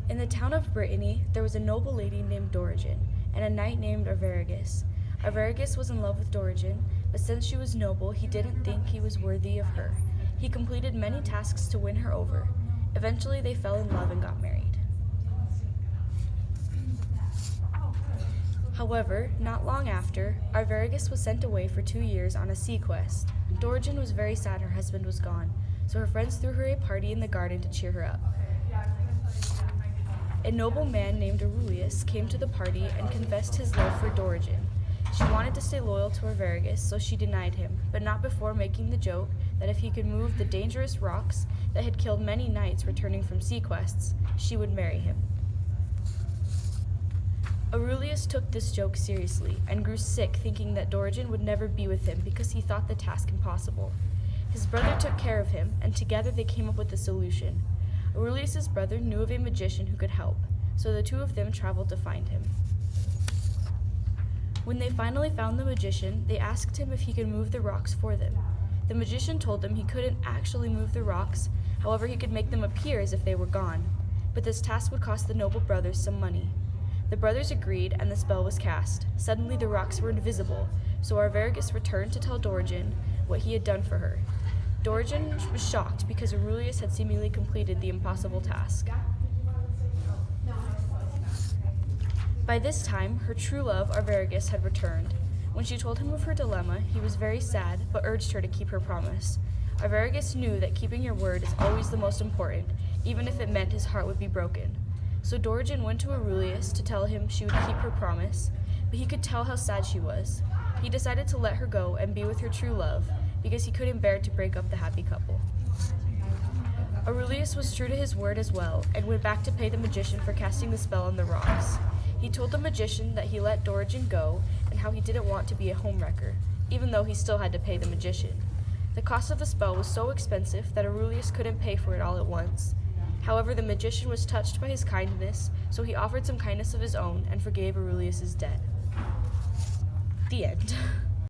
In the town of Brittany, there was a noble lady named Dorigen, and a knight named Arviragus. Arviragus was in love with Dorigen, but since she was noble, he didn't think he was worthy of her. He completed many tasks to win her over. Eventually, they fell in love and got married. However, not long after, Arviragus was sent away for 2 years on a sea quest. Dorigen was very sad her husband was gone, so her friends threw her a party in the garden to cheer her up. A noble man named Aurelius came to the party and confessed his love for Dorigen. She wanted to stay loyal to Arviragus, so she denied him, but not before making the joke that if he could move the dangerous rocks that had killed many knights returning from sea quests, she would marry him. Aurelius took this joke seriously and grew sick, thinking that Dorigen would never be with him because he thought the task impossible. His brother took care of him, and together they came up with a solution. Aurelius's brother knew of a magician who could help, so the two of them traveled to find him. When they finally found the magician, they asked him if he could move the rocks for them. The magician told them he couldn't actually move the rocks, however he could make them appear as if they were gone. But this task would cost the noble brothers some money. The brothers agreed, and the spell was cast. Suddenly the rocks were invisible, so Arviragus returned to tell Dorigen what he had done for her. Dorigen was shocked because Aurelius had seemingly completed the impossible task. By this time, her true love, Arviragus, had returned. When she told him of her dilemma, he was very sad, but urged her to keep her promise. Arviragus knew that keeping your word is always the most important, even if it meant his heart would be broken. So Dorigen went to Aurelius to tell him she would keep her promise, but he could tell how sad she was. He decided to let her go and be with her true love, because he couldn't bear to break up the happy couple. Aurelius was true to his word as well, and went back to pay the magician for casting the spell on the rocks. He told the magician that he let Dorigen go, and how he didn't want to be a homewrecker, even though he still had to pay the magician. The cost of the spell was so expensive that Aurelius couldn't pay for it all at once. However, the magician was touched by his kindness, so he offered some kindness of his own and forgave Aurelius's debt. The end.